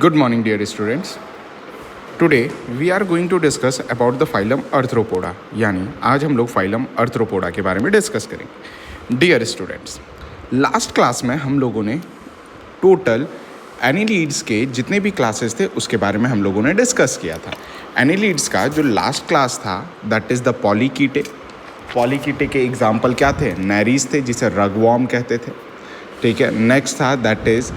Good morning, dear students. Today we are going to discuss about the phylum Arthropoda. यानी आज हम लोग phylum Arthropoda के बारे में डिस्कस करेंगे. Dear students, लास्ट क्लास में हम लोगों ने टोटल एनिलीड्स के जितने भी क्लासेस थे उसके बारे में हम लोगों ने डिस्कस किया था. एनिलीड्स का जो लास्ट क्लास था दैट इज़ द पॉलीकीटे. पॉलीकीटे के एग्जाम्पल क्या थे? नेरीज थे जिसे रगवॉर्म कहते थे. ठीक है. नेक्स्ट था दैट इज़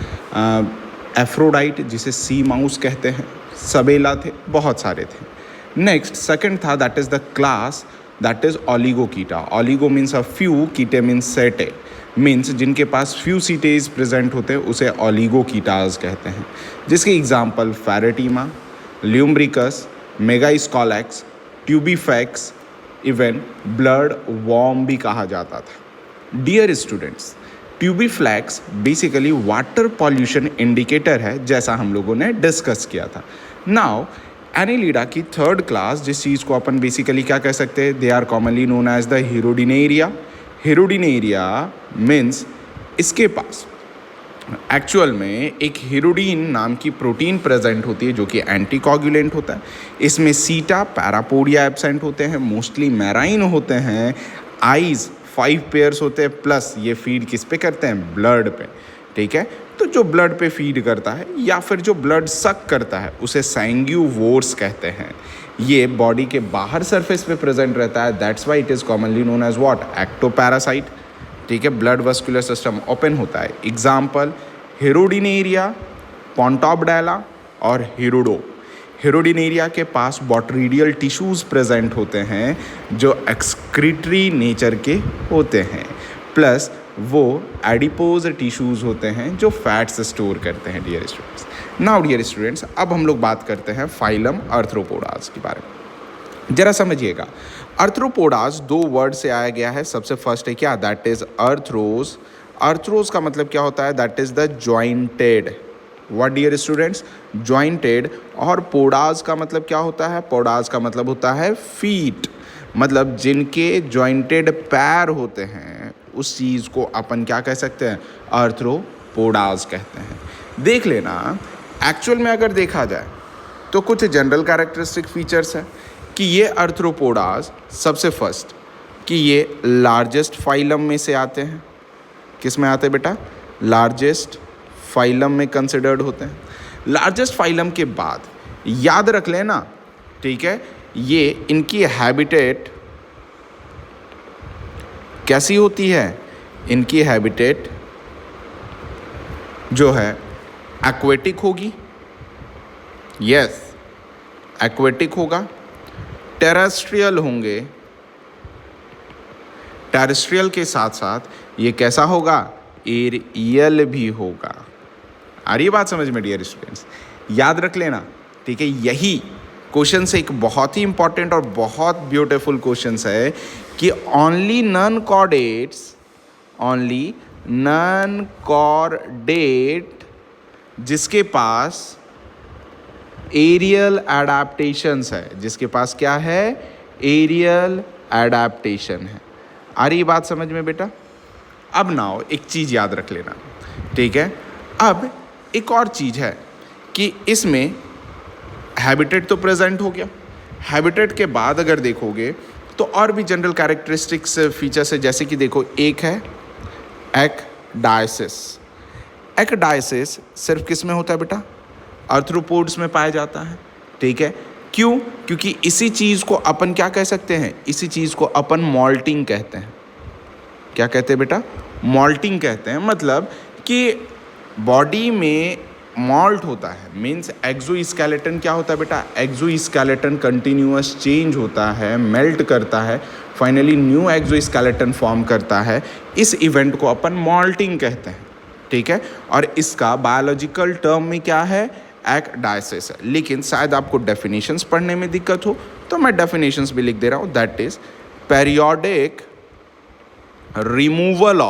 एफ्रोडाइट जिसे सी माउस कहते हैं. सबेला थे, बहुत सारे थे. नेक्स्ट सेकंड था that is the class that is oligochaeta. Oligo means a few, chaete means setae, means जिनके पास फ्यू सीटेज प्रेजेंट होते हैं उसे ऑलिगोकीटाज कहते हैं. जिसके example Pheretima, Lumbricus, Megascolex, Tubifex, even blood worm भी कहा जाता था. Dear students, Tubifex basically water pollution indicator है जैसा हम लोगों ने डिस्कस किया था. नाउ एनिलीडा की थर्ड क्लास जिस चीज़ को अपन बेसिकली क्या कह सकते हैं, they are commonly known as the Hirudinaria. Hirudinaria means इसके पास एक्चुअल में एक हीरोडीन नाम की प्रोटीन प्रेजेंट होती है जो कि एंटीकोगुलेंट होता है. इसमें सीटा पैरापोडिया एब्सेंट होते हैं, मोस्टली मैराइन होते हैं, आइज़ 5 पेयर्स होते हैं, प्लस ये फीड किस पे करते हैं? ब्लड पे. ठीक है. तो जो ब्लड पे फीड करता है या फिर जो ब्लड सक करता है उसे सैंग्यूवोर्स कहते हैं. ये बॉडी के बाहर सरफेस पे प्रेजेंट रहता है. That's why it is commonly known as what? Ectoparasite. ठीक है. ब्लड वस्कुलर सिस्टम ओपन होता है. एग्जाम्पल हीरोडिनेरिया, पोंटोबडेला और हीरोडो. हीरोडिनेरिया के पास बॉटरीडियल टिश्यूज़ प्रेजेंट होते हैं जो एक्सक्रीटरी नेचर के होते हैं, प्लस वो एडिपोज टिश्यूज़ होते हैं जो फैट्स स्टोर करते हैं. Dear students, now dear students, अब हम लोग बात करते हैं फाइलम आर्थ्रोपोडास के बारे में. जरा समझिएगा, आर्थ्रोपोडास 2 वर्ड से आया गया है. सबसे फर्स्ट है क्या? That is Arthros. आर्थ्रोस का मतलब क्या होता है? That is the jointed. What dear students? Jointed. और पोडास का मतलब क्या होता है? पोडास का मतलब होता है फीट. मतलब जिनके जॉइंटेड पैर होते हैं उस चीज़ को अपन क्या कह सकते हैं? आर्थ्रोपोडास कहते हैं. देख लेना, एक्चुअल में अगर देखा जाए तो कुछ जनरल कैरेक्टरिस्टिक फीचर्स है कि ये आर्थ्रोपोडास सबसे फर्स्ट कि ये लार्जेस्ट फाइलम में से आते हैं. किस में आते हैं बेटा? लार्जेस्ट फाइलम में कंसिडर्ड होते हैं. लार्जेस्ट फाइलम के बाद याद रख लेना, ठीक है, ये इनकी हैबिटेट कैसी होती है? इनकी हैबिटेट जो है एक्वेटिक होगी. यस, एक्वेटिक होगा. टेरेस्ट्रियल होंगे. टेरेस्ट्रियल के साथ साथ ये कैसा होगा? एरियल भी होगा. आ रही है बात समझ में डियर स्टूडेंट्स? याद रख लेना. ठीक है. यही क्वेश्चन से एक बहुत ही इंपॉर्टेंट और बहुत ब्यूटीफुल क्वेश्चन है कि ओनली नॉन कॉर्डेट जिसके पास एरियल एडाप्टेशंस है, जिसके पास क्या है? एरियल एडाप्टेशन है. आ रही बात समझ में बेटा? अब नाउ एक चीज़ याद रख लेना. ठीक है. अब एक और चीज़ है कि इसमें हैबिटेट तो प्रेजेंट हो गया. हैबिटेट के बाद अगर देखोगे तो और भी जनरल कैरेक्टरिस्टिक्स फीचर्स है. जैसे कि देखो, एक है एक्डायसिस. एक्डायसिस सिर्फ किस में होता है बेटा? आर्थ्रोपोड्स में पाया जाता है. ठीक है. क्यों? क्योंकि इसी चीज़ को अपन क्या कह सकते हैं? इसी चीज़ को अपन मॉल्टिंग कहते हैं. क्या कहते हैं बेटा? मॉल्टिंग कहते हैं. मतलब कि बॉडी में मॉल्ट होता है, मीन्स एक्सोस्केलेटन क्या होता है बेटा? एक्सोस्केलेटन कंटिन्यूअस चेंज होता है, मेल्ट करता है, फाइनली न्यू एक्सोस्केलेटन फॉर्म करता है. इस इवेंट को अपन मॉल्टिंग कहते हैं. ठीक है. और इसका बायोलॉजिकल टर्म में क्या है? एक्डायसिस है. लेकिन शायद आपको डेफिनेशंस पढ़ने में दिक्कत हो तो मैं डेफिनेशंस भी लिख दे रहा हूँ. That is periodic removal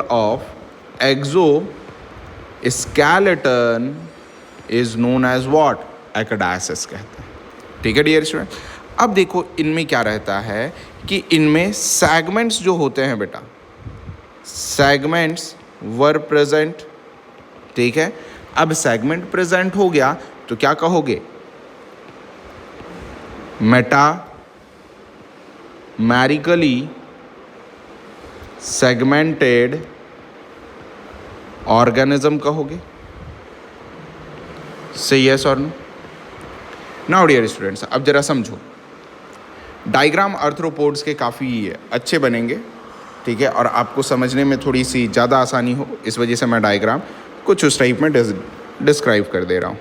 of exoskeleton is known as what? Ecdysis कहते हैं. ठीक है डियर स्टूडेंट. अब देखो इनमें क्या रहता है कि इनमें सेगमेंट्स जो होते हैं बेटा, सेगमेंट्स वर प्रेजेंट ठीक है। अब सेगमेंट प्रेजेंट हो गया तो क्या कहोगे, मेटामेरिकली सेगमेंटेड ऑर्गेनिज्म कहोगे। से यस और नो। नाउ डियर स्टूडेंट्स, अब जरा समझो, डायग्राम आर्थ्रोपोड्स के काफ़ी अच्छे बनेंगे, ठीक है, और आपको समझने में थोड़ी सी ज़्यादा आसानी हो, इस वजह से मैं डायग्राम कुछ उस टाइप में डिस्क्राइब कर दे रहा हूँ।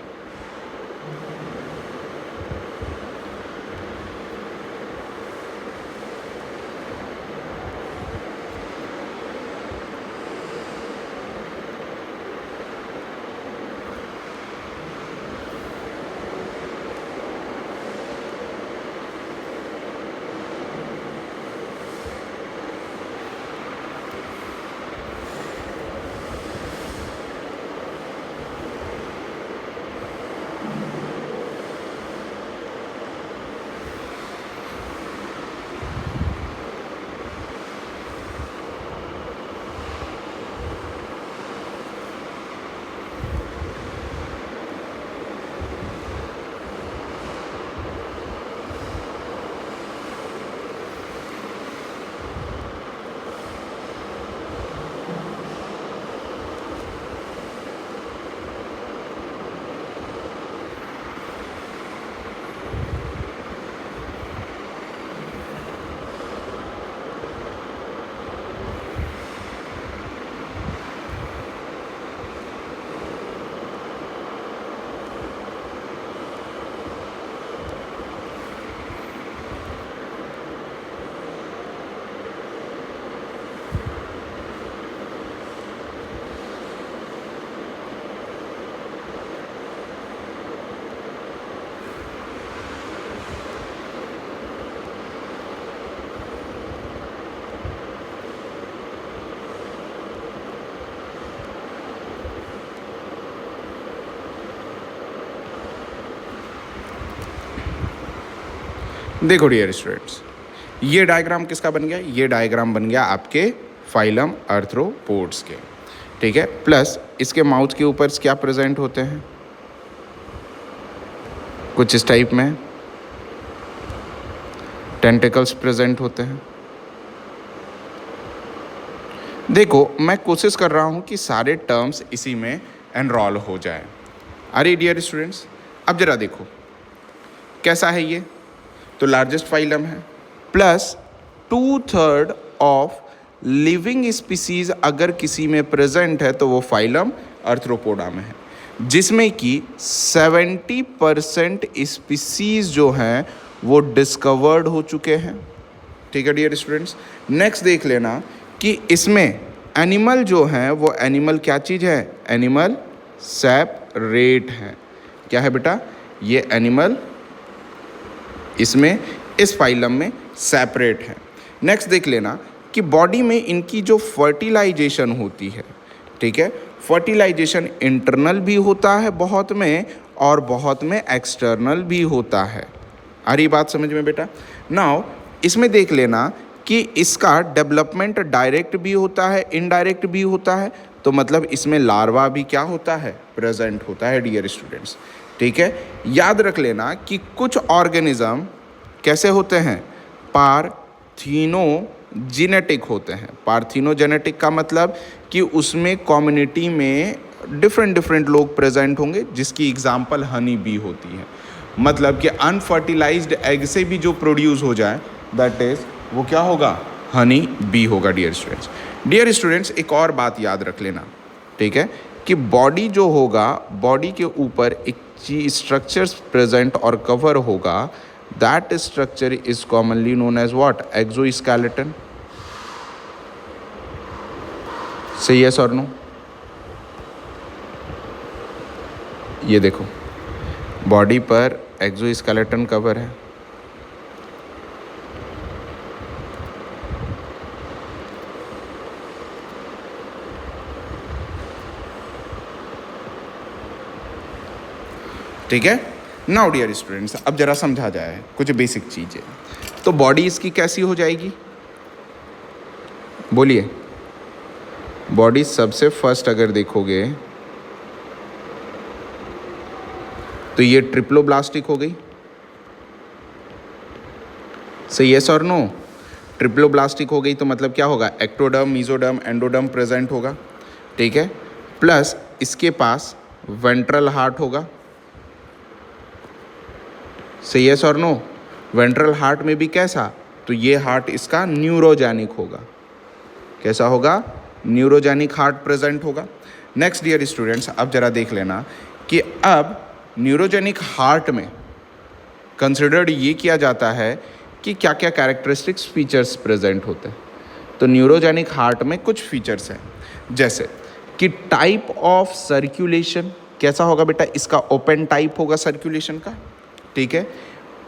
देखो डियर स्टूडेंट्स, ये डायग्राम किसका बन गया, ये डायग्राम बन गया आपके फाइलम आर्थ्रोपोड्स के, ठीक है। प्लस इसके माउथ के ऊपर क्या प्रेजेंट होते हैं, कुछ इस टाइप में टेंटिकल्स प्रेजेंट होते हैं। देखो मैं कोशिश कर रहा हूँ कि सारे टर्म्स इसी में एनरोल हो जाए। अरे डियर स्टूडेंट्स, अब जरा देखो कैसा है ये, तो लार्जेस्ट फाइलम है, प्लस 2/3 ऑफ लिविंग स्पीसीज अगर किसी में प्रेजेंट है तो वो फाइलम आर्थ्रोपोडा में है, जिसमें कि 70% स्पीसीज जो हैं वो डिस्कवर्ड हो चुके हैं, ठीक है डियर स्टूडेंट्स। नेक्स्ट देख लेना कि इसमें एनिमल जो हैं वो एनिमल क्या चीज़ है, एनिमल सेपरेट है। क्या है बेटा, ये एनिमल इसमें इस फाइलम में सेपरेट है। नेक्स्ट देख लेना कि बॉडी में इनकी जो फर्टिलाइजेशन होती है, ठीक है, फर्टिलाइजेशन इंटरनल भी होता है बहुत में, और बहुत में एक्सटर्नल भी होता है। आ रही बात समझ में बेटा। नाउ इसमें देख लेना कि इसका डेवलपमेंट डायरेक्ट भी होता है, इनडायरेक्ट भी होता है, तो मतलब इसमें लार्वा भी क्या होता है, प्रेजेंट होता है डियर स्टूडेंट्स, ठीक है। याद रख लेना कि कुछ ऑर्गेनिज्म कैसे होते हैं, पार्थिनोजेनेटिक होते हैं। पार्थिनोजेनेटिक का मतलब कि उसमें कम्युनिटी में डिफरेंट लोग प्रेजेंट होंगे, जिसकी एग्जांपल हनी बी होती है। मतलब कि अनफर्टिलाइज्ड एग से भी जो प्रोड्यूस हो जाए दैट इज वो क्या होगा, हनी बी होगा डियर स्टूडेंट्स। डियर स्टूडेंट्स, एक और बात याद रख लेना, ठीक है, कि बॉडी जो होगा, बॉडी के ऊपर एक स्ट्रक्चर्स प्रेजेंट और कवर होगा, that structure is commonly known as what, exoskeleton. से यस और नो। ये देखो बॉडी पर एक्सोस्केलेटन कवर है, ठीक है। नाउ डियर स्टूडेंट्स, अब जरा समझा जाए कुछ बेसिक चीज़ें। तो बॉडी इसकी कैसी हो जाएगी, बोलिए। बॉडी सबसे फर्स्ट अगर देखोगे तो ये ट्रिप्लोब्लास्टिक हो गई। सही यस और नो? ट्रिप्लोब्लास्टिक हो गई तो मतलब क्या होगा, एक्टोडर्म, मीजोडर्म, एंडोडर्म प्रेजेंट होगा, ठीक है। प्लस इसके पास वेंट्रल हार्ट होगा। सही यस और नो? वेंट्रल हार्ट में भी कैसा, तो ये हार्ट इसका न्यूरोजेनिक होगा। कैसा होगा? न्यूरोजेनिक हार्ट प्रेजेंट होगा। नेक्स्ट डियर स्टूडेंट्स, अब जरा देख लेना कि अब न्यूरोजेनिक हार्ट में कंसिडर्ड ये किया जाता है कि क्या क्या कैरेक्टरिस्टिक्स फीचर्स प्रेजेंट होते हैं। तो न्यूरोजेनिक हार्ट में कुछ फीचर्स हैं, जैसे कि टाइप ऑफ सर्कुलेशन कैसा होगा बेटा, इसका ओपन टाइप होगा सर्कुलेशन का, ठीक है।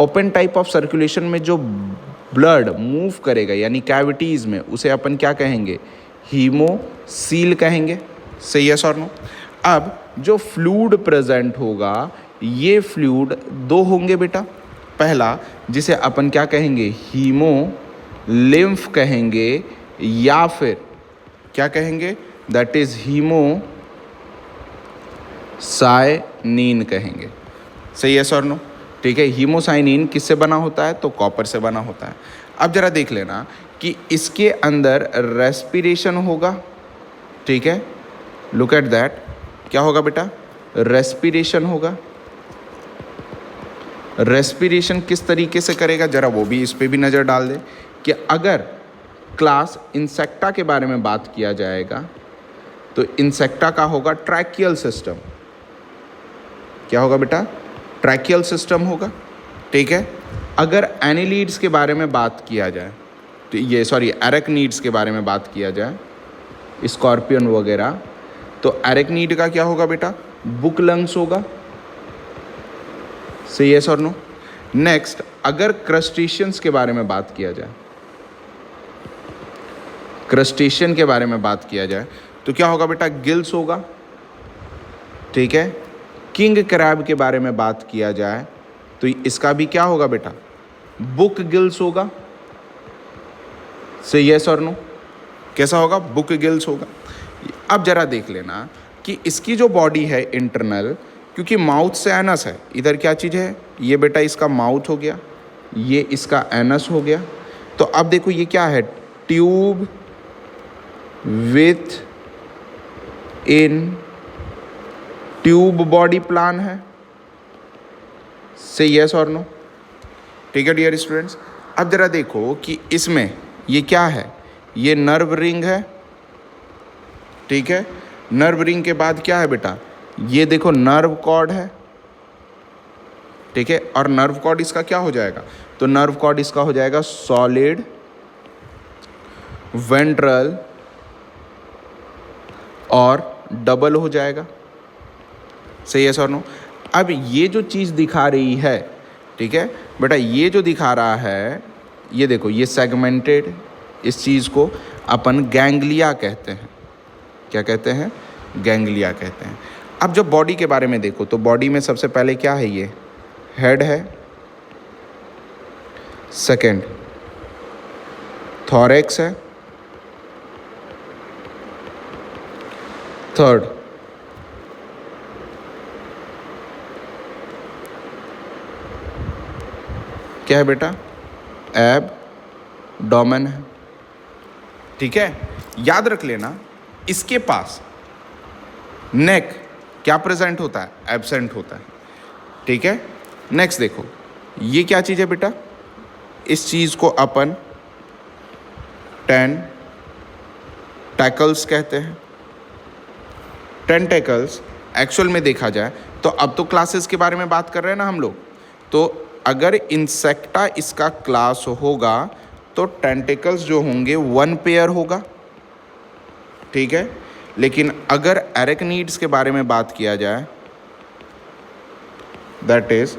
ओपन टाइप ऑफ सर्कुलेशन में जो ब्लड मूव करेगा यानी कैविटीज़ में, उसे अपन क्या कहेंगे, हीमोसील कहेंगे। सही यस और नो? अब जो फ्लूइड प्रेजेंट होगा, ये फ्लूइड दो होंगे बेटा। पहला जिसे अपन क्या कहेंगे, हीमो लिम्फ कहेंगे, या फिर क्या कहेंगे, दैट इज हीमो साइनिन कहेंगे। सही यस और नो? ठीक है। हीमोसाइनिन किससे बना होता है, तो कॉपर से बना होता है। अब जरा देख लेना कि इसके अंदर रेस्पिरेशन होगा, ठीक है। लुक एट दैट, क्या होगा बेटा, रेस्पिरेशन होगा। रेस्पिरेशन किस तरीके से करेगा, जरा वो भी, इस पे भी नज़र डाल दे कि अगर क्लास इंसेक्टा के बारे में बात किया जाएगा तो इंसेक्टा का होगा ट्रैकियल सिस्टम। क्या होगा बेटा, ट्रैकियल सिस्टम होगा, ठीक है। अगर एनिलीड्स के बारे में बात किया जाए तो ये एरेक्नीड्स के बारे में बात किया जाए, स्कॉर्पियन वगैरह, तो एरेक्नीड का क्या होगा बेटा, बुक लंग्स होगा। सही यस और नो? नेक्स्ट, अगर क्रस्टेशियंस के बारे में बात किया जाए, क्रस्टेशियन के बारे में बात किया जाए तो क्या होगा बेटा, गिल्स होगा, ठीक है। किंग क्रैब के बारे में बात किया जाए तो इसका भी क्या होगा बेटा, बुक गिल्स होगा। सही यस और नो? कैसा होगा, बुक गिल्स होगा। अब जरा देख लेना कि इसकी जो बॉडी है इंटरनल, क्योंकि माउथ से एनस है, इधर क्या चीज़ है, ये बेटा इसका माउथ हो गया, ये इसका एनस हो गया। तो अब देखो ये क्या है, tube with in tube body plan है। से यस और नो? ठीक है डियर स्टूडेंट्स। अब जरा देखो कि इसमें ये क्या है, ये नर्व रिंग है, ठीक है। नर्व रिंग के बाद क्या है बेटा, ये देखो नर्व कॉर्ड है, ठीक है। और नर्व कॉर्ड इसका क्या हो जाएगा, तो नर्व कॉर्ड इसका हो जाएगा सॉलिड वेंट्रल और डबल हो जाएगा। सही है सर नो? अब ये जो चीज़ दिखा रही है, ठीक है बेटा, ये जो दिखा रहा है, ये देखो ये सेगमेंटेड, इस चीज़ को अपन गैंग्लिया कहते हैं। क्या कहते हैं, गैंग्लिया कहते हैं। अब जब बॉडी के बारे में देखो तो बॉडी में सबसे पहले क्या है, ये हेड है, सेकंड थॉरेक्स है, थर्ड क्या है बेटा, एब्डोमेन है, ठीक है। याद रख लेना, इसके पास नेक क्या प्रेजेंट होता है, एब्सेंट होता है, ठीक है। नेक्स्ट देखो, ये क्या चीज़ है बेटा, इस चीज़ को अपन टेंटैकल्स कहते हैं। टेंटैकल्स एक्चुअल में देखा जाए तो अब तो क्लासेस के बारे में बात कर रहे हैं ना हम लोग, तो अगर इंसेक्टा इसका क्लास होगा तो टेंटिकल्स जो होंगे 1 पेयर होगा, ठीक है। लेकिन अगर एरेक्नीड्स के बारे में बात किया जाए दैट इज,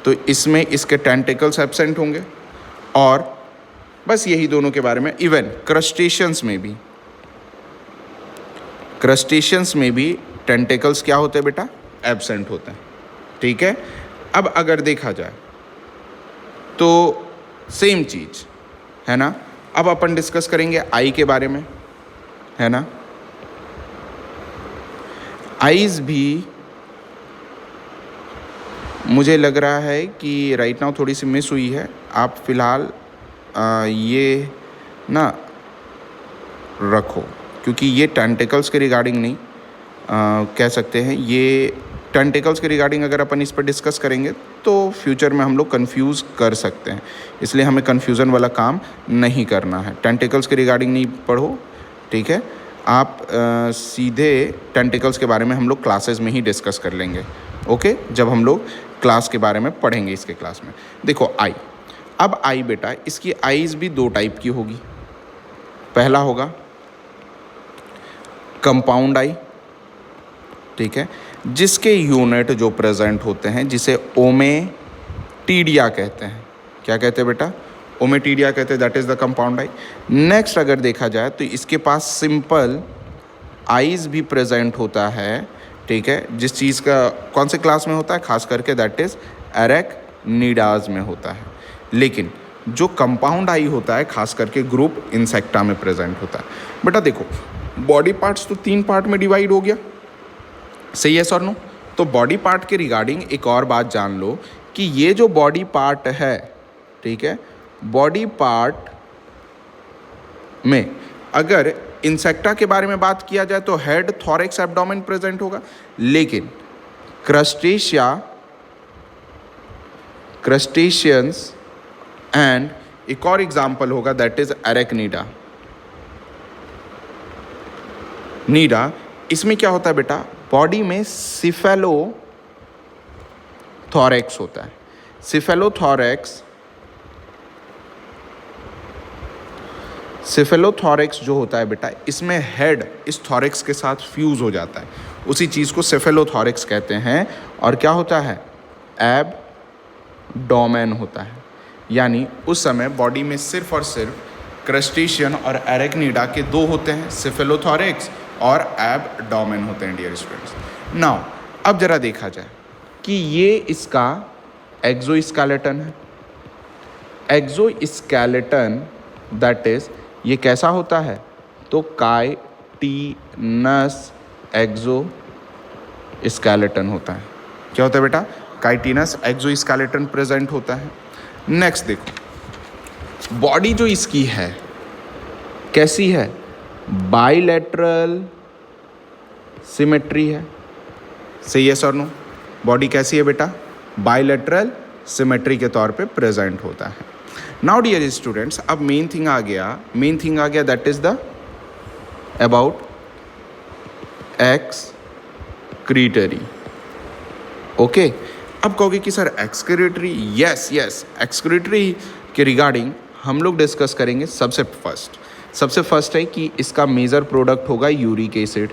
तो इसमें इसके टेंटिकल्स एब्सेंट होंगे। और बस यही दोनों के बारे में, इवन क्रस्टेशियंस में भी टेंटिकल्स क्या होते हैं बेटा, एब्सेंट होते हैं, ठीक है। अब अगर देखा जाए तो सेम चीज़ है ना। अब अपन डिस्कस करेंगे आई के बारे में, है ना। आईज भी मुझे लग रहा है कि राइट नाउ थोड़ी सी मिस हुई है। आप फ़िलहाल ये ना रखो, क्योंकि ये टेंटिकल्स के रिगार्डिंग नहीं कह सकते हैं। ये टेंटिकल्स के रिगार्डिंग अगर अपन इस पर डिस्कस करेंगे तो फ्यूचर में हम लोग कंफ्यूज कर सकते हैं, इसलिए हमें कंफ्यूजन वाला काम नहीं करना है। टेंटिकल्स के रिगार्डिंग नहीं पढ़ो, ठीक है। आप सीधे टेंटिकल्स के बारे में हम लोग क्लासेस में ही डिस्कस कर लेंगे, ओके, जब हम लोग क्लास के बारे में पढ़ेंगे इसके क्लास में। देखो आई, अब आई बेटा, इसकी आईज भी दो टाइप की होगी। पहला होगा कंपाउंड आई, ठीक है, जिसके यूनिट जो प्रेजेंट होते हैं जिसे ओमेटीडिया कहते हैं। क्या कहते हैं बेटा? ओमेटीडिया कहते हैं, that is the compound I. Next अगर देखा जाए तो इसके पास सिंपल आइज भी प्रेजेंट होता है, ठीक है, जिस चीज़ का कौन से क्लास में होता है, खास करके दैट इज़ एरेक्निडाज में होता है। लेकिन जो कंपाउंड आई होता है खास करके ग्रुप इंसेक्टा में प्रेजेंट होता है। बेटा देखो, बॉडी पार्ट्स तो 3 पार्ट में डिवाइड हो गया, सही है सर? नो, तो बॉडी पार्ट के रिगार्डिंग एक और बात जान लो कि ये जो बॉडी पार्ट है, ठीक है, बॉडी पार्ट में अगर इंसेक्टा के बारे में बात किया जाए तो हेड, थॉरैक्स, एब्डोमेन प्रेजेंट होगा। लेकिन क्रस्टेशियंस एंड एक और एग्जाम्पल होगा दैट इज एरेक्निडा। नीडा, इसमें क्या होता है बेटा? बॉडी में सिफेलोथॉरैक्स होता है। सिफेलोथॉरैक्स जो होता है बेटा, इसमें हेड इस थॉरैक्स के साथ फ्यूज हो जाता है, उसी चीज़ को सिफेलोथॉरैक्स कहते हैं। और क्या होता है? एब्डोमेन होता है। यानी उस समय बॉडी में सिर्फ और सिर्फ क्रस्टेशियन और एरेक्निडा के दो होते हैं, सिफेलोथॉरैक्स और एब्डोमेन होते हैं डियर स्टूडेंट्स। नाउ अब जरा देखा जाए कि ये इसका एक्सोस्केलेटन है। एक्सोस्केलेटन दैट इज ये कैसा होता है? तो काइटिनस एक्सोस्केलेटन होता है। क्या होता है बेटा? काइटिनस एक्सोस्केलेटन प्रेजेंट होता है। नेक्स्ट देखो, बॉडी जो इसकी है कैसी है? बाइलेटरल सिमेट्री है, सही है सर? नो, बॉडी कैसी है बेटा? बाइलेटरल सिमेट्री के तौर पे प्रेजेंट होता है। नाउ डियर स्टूडेंट्स, अब मेन थिंग आ गया that is the about excretory. Okay, अब कहोगे कि सर एक्सक्रीटरी, यस एक्सक्रीटरी के रिगार्डिंग हम लोग डिस्कस करेंगे। सबसे फर्स्ट है कि इसका मेजर प्रोडक्ट होगा यूरिक एसिड।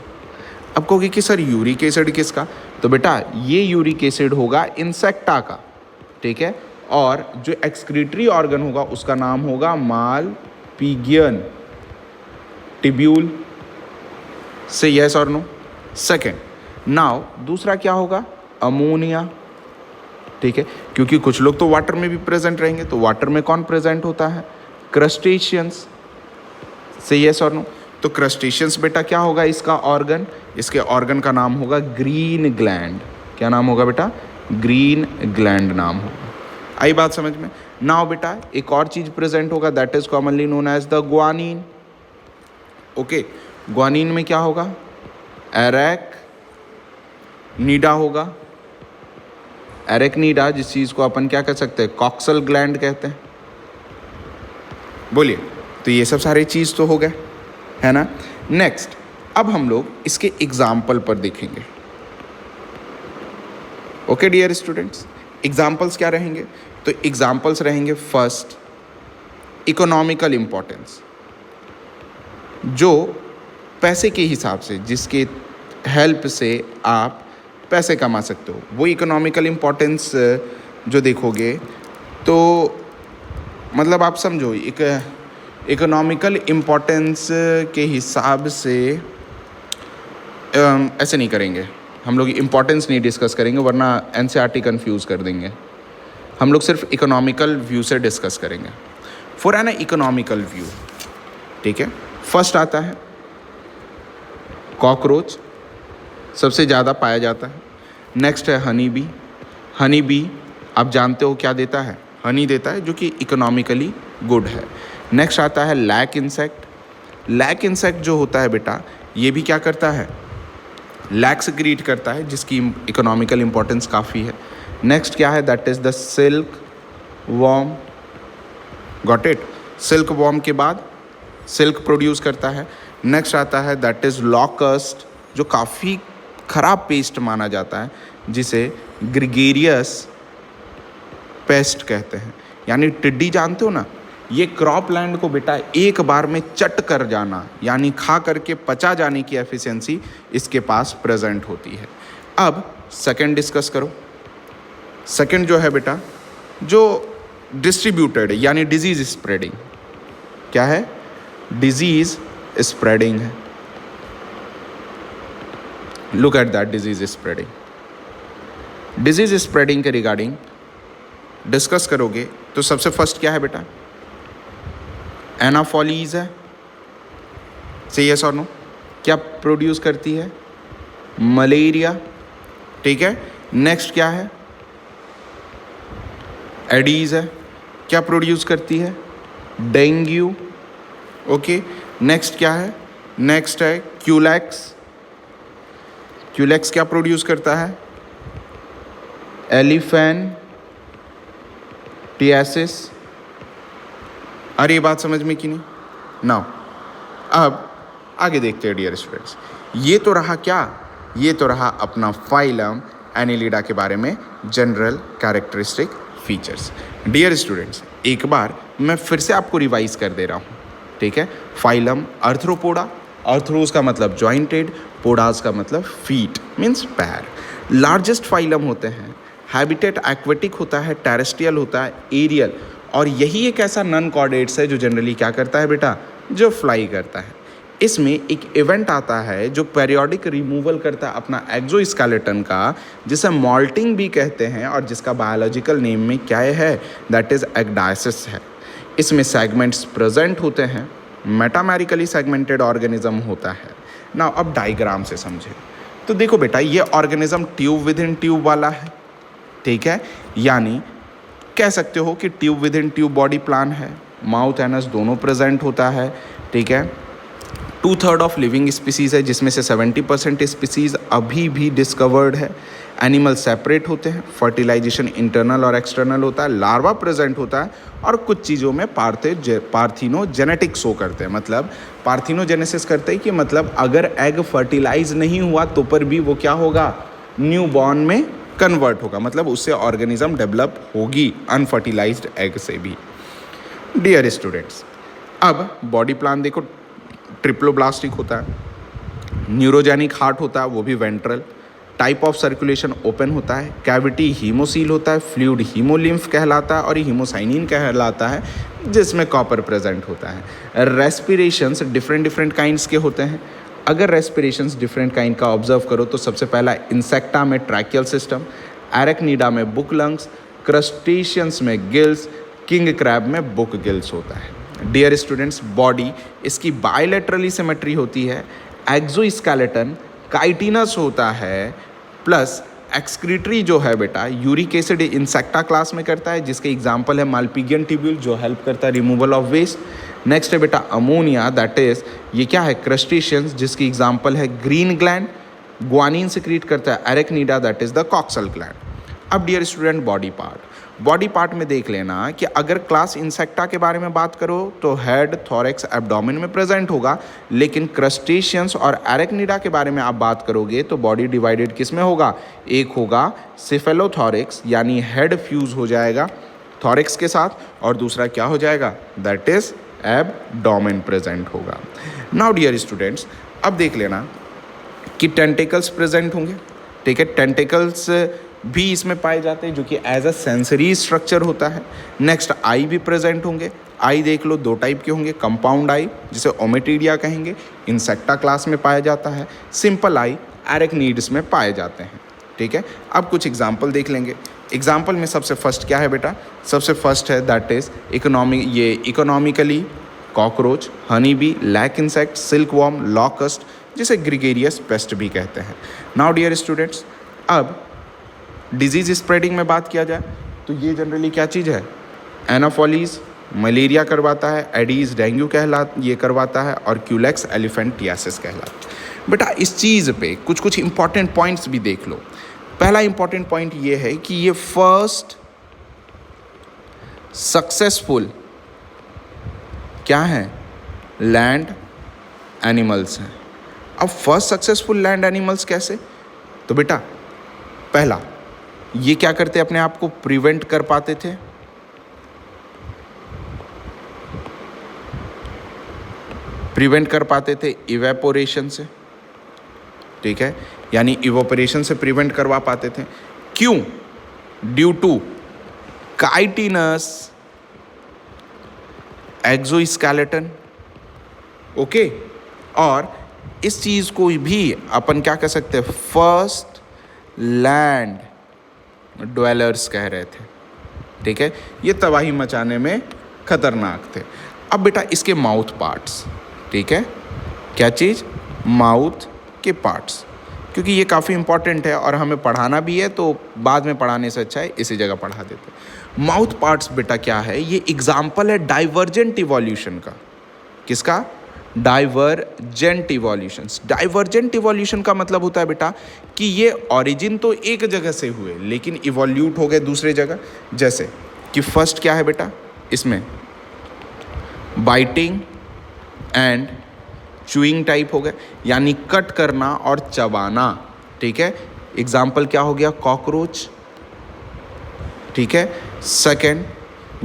अब कहोगे कि सर यूरिक एसिड किसका? तो बेटा ये यूरिक एसिड होगा इंसेक्टा का, ठीक है, और जो एक्सक्रीटरी ऑर्गन होगा उसका नाम होगा मालपिगियन टिब्यूल, से यस और नो? सेकेंड, नाउ दूसरा क्या होगा? अमोनिया, ठीक है, क्योंकि कुछ लोग तो वाटर में भी प्रेजेंट रहेंगे, तो वाटर में कौन प्रेजेंट होता है? क्रस्टेशियंस, से यस और नो? तो क्रस्टेशियंस बेटा क्या होगा इसका ऑर्गन? इसके ऑर्गन का नाम होगा ग्रीन ग्लैंड। क्या नाम होगा बेटा? ग्रीन ग्लैंड नाम होगा। आई बात समझ में? नाउ बेटा एक और चीज प्रेजेंट होगा that is commonly known as the guanine. Okay, guanine में क्या होगा? एरेक्निडा होगा। एरेक्निडा जिस चीज को अपन क्या कह सकते हैं? कॉक्सल ग्लैंड कहते हैं। बोलिए, तो ये सब सारे चीज तो हो गए, है ना? नेक्स्ट, अब हम लोग इसके एग्जाम्पल पर देखेंगे। ओके डियर स्टूडेंट्स, एग्जाम्पल्स क्या रहेंगे? तो एग्जाम्पल्स रहेंगे फर्स्ट इकोनॉमिकल इम्पोर्टेंस, जो पैसे के हिसाब से जिसके हेल्प से आप पैसे कमा सकते हो, वो इकोनॉमिकल इम्पोर्टेंस जो देखोगे तो मतलब आप समझो एक इकोनॉमिकल इम्पोर्टेंस के हिसाब से ऐसे नहीं करेंगे हम लोग, इम्पोर्टेंस नहीं डिस्कस करेंगे वरना एनसीईआरटी कंफ्यूज कर देंगे। हम लोग सिर्फ इकोनॉमिकल व्यू से डिस्कस करेंगे। फॉर एन इकोनॉमिकल व्यू, ठीक है, फर्स्ट आता है कॉकरोच, सबसे ज़्यादा पाया जाता है। नेक्स्ट है हनी बी, हनी बी आप जानते हो क्या देता है, हनी देता है जो कि इकोनॉमिकली गुड है। नेक्स्ट आता है लैक इंसेक्ट। लैक इंसेक्ट जो होता है बेटा, ये भी क्या करता है, लैक सेक्रीट करता है, जिसकी इकोनॉमिकल इंपॉर्टेंस काफ़ी है। नेक्स्ट क्या है, that is the silk worm. Got it. Silk worm के बाद सिल्क प्रोड्यूस करता है। नेक्स्ट आता है दैट इज़ लॉकस्ट, जो काफ़ी ख़राब पेस्ट माना जाता है, जिसे ग्रिगेरियस पेस्ट कहते हैं। यानी टिड्डी जानते हो ना, ये क्रॉप लैंड को बेटा एक बार में चट कर जाना, यानी खा करके पचा जाने की एफिशिएंसी इसके पास प्रेजेंट होती है। अब सेकंड डिस्कस करो। सेकंड जो है बेटा, जो डिस्ट्रीब्यूटेड यानी डिजीज स्प्रेडिंग, क्या है, डिजीज स्प्रेडिंग है। Look at that, disease spreading. Disease spreading के रिगार्डिंग डिस्कस करोगे तो सबसे फर्स्ट क्या है बेटा, एनाफोलीज है। से यस और नो, क्या प्रोड्यूस करती है, मलेरिया। ठीक है। नेक्स्ट क्या है, एडीज है, क्या प्रोड्यूस करती है, डेंगू। ओके। नेक्स्ट क्या है, नेक्स्ट है क्यूलैक्स। क्यूलैक्स क्या प्रोड्यूस करता है, एलिफेंटियासिस। अरे ये बात समझ में कि नहीं। नाउ अब आगे देखते हैं डियर स्टूडेंट्स। ये तो रहा क्या, ये तो रहा अपना फाइलम एनिलिडा के बारे में general characteristic features. Dear students, एक बार मैं फिर से आपको रिवाइज कर दे रहा हूँ। ठीक है। फाइलम अर्थ्रोपोडा, अर्थ्रोज का मतलब जॉइंटेड, पोडास का मतलब फीट मीन्स पैर। लार्जेस्ट फाइलम होते हैं, हैबिटेट एक्वेटिक होता है, टेरेस्ट्रियल होता है, एरियल, और यही एक ऐसा नॉन कॉर्डेट्स है जो जनरली क्या करता है बेटा, जो फ्लाई करता है। इसमें एक इवेंट आता है जो पेरियोडिक रिमूवल करता है अपना एक्सोस्केलेटन का, जिसे मॉल्टिंग भी कहते हैं, और जिसका बायोलॉजिकल नेम में क्या है, दैट इज एग्डाइसिस है। इसमें सेगमेंट्स प्रेजेंट होते हैं, मेटामेरिकली सेगमेंटेड ऑर्गेनिज्म होता है। ना अब डायग्राम से समझे तो देखो बेटा, ये organism tube with in tube वाला है। ठीक है। यानी कह सकते हो कि tube with in tube body plan है, माउथ एनस दोनों प्रेजेंट होता है। ठीक है। 2/3 ऑफ लिविंग स्पीसीज़ है, जिसमें से 70% स्पीसीज़ अभी भी डिस्कवर्ड है। एनिमल सेपरेट होते हैं, फर्टिलाइजेशन इंटरनल और एक्सटर्नल होता है, लार्वा प्रेजेंट होता है, और कुछ चीज़ों में पार्थिनोजेनेटिक शो करते हैं। मतलब पार्थिनोजेनेसिस करते हैं कि मतलब अगर एग फर्टिलाइज नहीं हुआ तो पर भी वो क्या होगा, न्यू बॉर्न में कन्वर्ट होगा, मतलब उससे ऑर्गेनिज्म डेवलप होगी अनफर्टिलाइज्ड एग से भी। डियर स्टूडेंट्स, अब बॉडी प्लान देखो, ट्रिप्लोब्लास्टिक होता है, न्यूरोजेनिक हार्ट होता है, वो भी ventral. Type of circulation open होता है, कैविटी हीमोसील होता है, फ्लूइड हीमोलिम्फ कहलाता है, और ये हीमोसाइनिन कहलाता है, जिसमें कॉपर प्रेजेंट होता है। रेस्पिरेशंस डिफरेंट काइंड्स के होते हैं। अगर रेस्पिरेशंस डिफरेंट काइंड का ऑब्जर्व करो तो सबसे पहला इंसेक्टा में ट्रैकियल सिस्टम, एरेक्निडा में बुक लंग्स, क्रस्टेशियंस में गिल्स, किंग क्रैब में बुक गिल्स होता है। डियर स्टूडेंट्स, बॉडी इसकी बायलैटरली सिमेट्री होती है, एक्सोस्केलेटन काइटिनस होता है, प्लस एक्सक्रीटरी जो है बेटा यूरिक एसिड इंसेक्टा क्लास में करता है, जिसके एग्जांपल है माल्पिगियन ट्यूब्यूल जो हेल्प करता है रिमूवल ऑफ वेस्ट। नेक्स्ट है बेटा अमोनिया, दैट इज ये क्या है, क्रस्टेशियंस, जिसकी एग्जांपल है ग्रीन ग्लैंड। ग्वानिन सिक्रीट करता है Arachnida, that is the coxal gland. अब डियर स्टूडेंट, बॉडी पार्ट में देख लेना कि अगर क्लास इंसेक्टा के बारे में बात करो तो हेड, थोरैक्स, एब्डोमेन में प्रेजेंट होगा, लेकिन क्रस्टेशियंस और एरेक्निडा के बारे में आप बात करोगे तो बॉडी डिवाइडेड किस में होगा, एक होगा सिफेलोथोरैक्स यानी हेड फ्यूज हो जाएगा थोरैक्स के साथ, और दूसरा क्या हो जाएगा, दैट इज एब्डोमेन प्रेजेंट होगा। नाउ डियर स्टूडेंट्स, अब देख लेना कि टेंटिकल्स प्रेजेंट होंगे। ठीक है। टेंटिकल्स भी इसमें पाए जाते हैं जो कि एज अ सेंसरी स्ट्रक्चर होता है। नेक्स्ट आई भी प्रेजेंट होंगे। आई देख लो, दो टाइप के होंगे, कंपाउंड आई जिसे ओमेटिडिया कहेंगे, इंसेक्टा क्लास में पाया जाता है, सिंपल आई एरेक्निड्स में पाए जाते हैं। ठीक है। अब कुछ एग्जाम्पल देख लेंगे। एग्जाम्पल में सबसे फर्स्ट क्या है बेटा, सबसे फर्स्ट है that is economically cockroach, honey bee, lac insect, silk worm, locust, जिसे ग्रिगेरियस पेस्ट भी कहते हैं। नाउ डियर स्टूडेंट्स, अब डिजीज स्प्रेडिंग में बात किया जाए तो ये जनरली क्या चीज़ है, एनाफोलीज मलेरिया करवाता है, एडीज डेंगू ये करवाता है, और क्यूलेक्स एलिफेंटियासिस कहलाता है। बेटा इस चीज़ पे कुछ कुछ इंपॉर्टेंट पॉइंट्स भी देख लो। पहला इंपॉर्टेंट पॉइंट ये है कि ये फर्स्ट सक्सेसफुल क्या है, लैंड एनिमल्स हैं। अब फर्स्ट सक्सेसफुल लैंड एनिमल्स कैसे, तो बेटा पहला ये क्या करते अपने आप को प्रिवेंट कर पाते थे, इवेपोरेशन से, ठीक है, यानी इवेपोरेशन से प्रिवेंट करवा पाते थे। क्यों, due to chitinous exoskeleton, okay. और इस चीज़ को भी अपन क्या कह सकते हैं, फर्स्ट लैंड ड्वेलर्स कह रहे थे, ठीक है। ये तबाही मचाने में खतरनाक थे। अब बेटा इसके माउथ पार्ट्स, ठीक है, क्या चीज़, माउथ के पार्ट्स, क्योंकि ये काफ़ी इंपॉर्टेंट है और हमें पढ़ाना भी है, तो बाद में पढ़ाने से अच्छा है इसी जगह पढ़ा देते हैं। माउथ पार्ट्स बेटा क्या है, ये एग्जाम्पल है डाइवर्जेंट इवोल्यूशन का। किसका, डाइवर्जेंट इवोल्यूशन। डाइवर्जेंट इवोल्यूशन का मतलब होता है बेटा कि ये ओरिजिन तो एक जगह से हुए लेकिन इवोल्यूट हो गए दूसरे जगह। जैसे कि फर्स्ट क्या है बेटा, इसमें बाइटिंग एंड च्यूइंग टाइप हो गया, यानी कट करना और चबाना, ठीक है। एग्जाम्पल क्या हो गया, कॉकरोच, ठीक है। सेकंड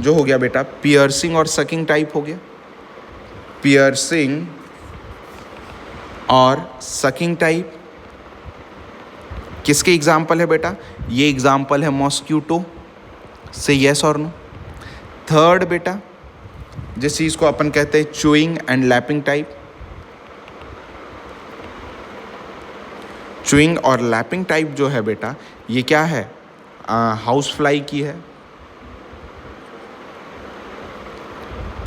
जो हो गया बेटा पियर्सिंग और सकिंग टाइप हो गया, पियर्सिंग और सकिंग टाइप किसके एग्जाम्पल है बेटा, ये एग्जाम्पल है मॉस्क्यूटो से, यस और नो। थर्ड बेटा जिस चीज़ को अपन कहते हैं chewing and lapping type, chewing और लैपिंग टाइप जो है बेटा ये क्या है, हाउस फ्लाई की है।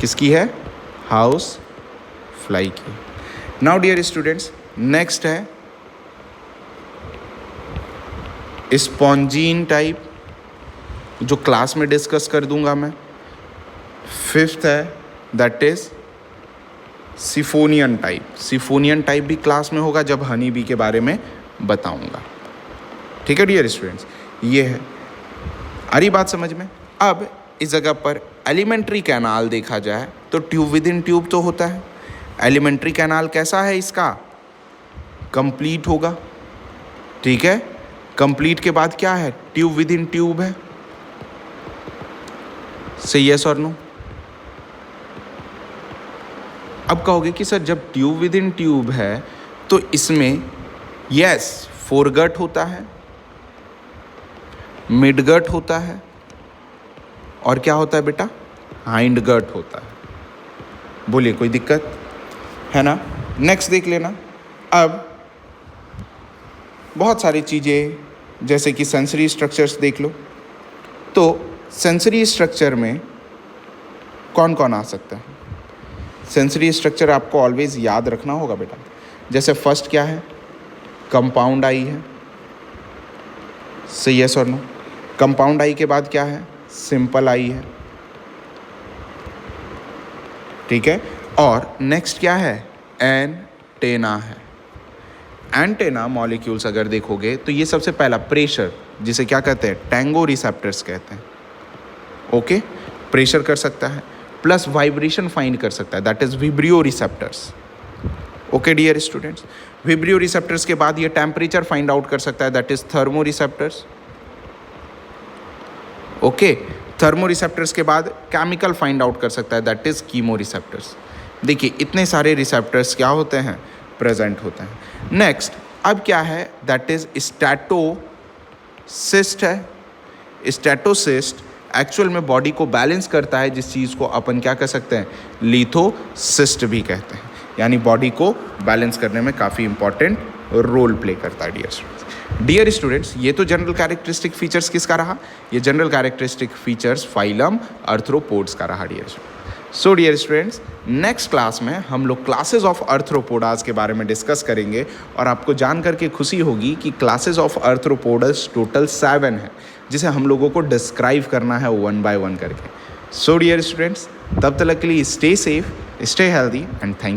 किसकी है, हाउस फ्लाई की। नाउ डियर स्टूडेंट्स, नेक्स्ट है स्पॉन्जीन टाइप, जो क्लास में डिस्कस कर दूंगा मैं। फिफ्थ है दैट इज सिफोनियन टाइप। सिफोनियन टाइप भी क्लास में होगा जब हनी बी के बारे में बताऊंगा, ठीक है डियर स्टूडेंट्स। ये है, आ रही बात समझ में। अब इस जगह पर एलिमेंट्री कैनाल देखा जाए तो ट्यूब विद इन ट्यूब तो होता है। एलिमेंट्री कैनाल कैसा है इसका, कंप्लीट होगा, ठीक है। कंप्लीट के बाद क्या है, ट्यूब विद इन ट्यूब है, से यस और नो। अब कहोगे कि सर जब ट्यूब विद इन ट्यूब है तो इसमें यस फोरगट होता है, मिडगट होता है, और क्या होता है बेटा, हाइंडगट होता है। बोलिए कोई दिक्कत है ना। नेक्स्ट देख लेना। अब बहुत सारी चीज़ें जैसे कि सेंसरी स्ट्रक्चर्स देख लो, तो सेंसरी स्ट्रक्चर में कौन कौन आ सकता है। सेंसरी स्ट्रक्चर आपको ऑलवेज याद रखना होगा बेटा। जैसे फर्स्ट क्या है, कंपाउंड आई है, से यस और नो। कंपाउंड आई के बाद क्या है, सिंपल आई है, ठीक है। और नेक्स्ट क्या है, एंटेना है। एंटेना मॉलिक्यूल्स अगर देखोगे तो ये सबसे पहला प्रेशर, जिसे क्या कहते हैं, टैंगो रिसेप्टर्स कहते हैं, ओके। प्रेशर कर सकता है प्लस वाइब्रेशन फाइंड कर सकता है, that is vibrio receptors, okay dear students. Vibrio receptors के बाद ये टेम्परेचर फाइंड आउट कर सकता है, that is thermo receptors, okay. Thermo receptors के बाद केमिकल फाइंड आउट कर सकता है, दैट इज कीमो रिसेप्टर्स। देखिए इतने सारे रिसेप्टर्स क्या होते हैं, प्रेजेंट होते हैं। नेक्स्ट अब क्या है, दैट इज स्टैटोसिस्ट है। स्टैटोसिस्ट एक्चुअल में बॉडी को बैलेंस करता है, जिस चीज़ को अपन क्या कह सकते हैं, लिथोसिस्ट भी कहते हैं, यानी बॉडी को बैलेंस करने में काफ़ी इंपॉर्टेंट रोल प्ले करता है डियर स्टूडेंट्स। डियर स्टूडेंट्स ये तो जनरल कैरेक्टरिस्टिक फीचर्स किसका रहा, ये general characteristic features phylum arthropods का रहा dear students. So dear students, next class में हम लोग क्लासेस ऑफ अर्थ्रोपोडास के बारे में डिस्कस करेंगे और आपको जान करके खुशी होगी कि क्लासेस ऑफ अर्थ्रोपोडस टोटल 7 है, जिसे हम लोगों को डिस्क्राइब करना है 1 by 1 करके। सो डियर स्टूडेंट्स, तब तक के लिए stay safe, stay healthy and thank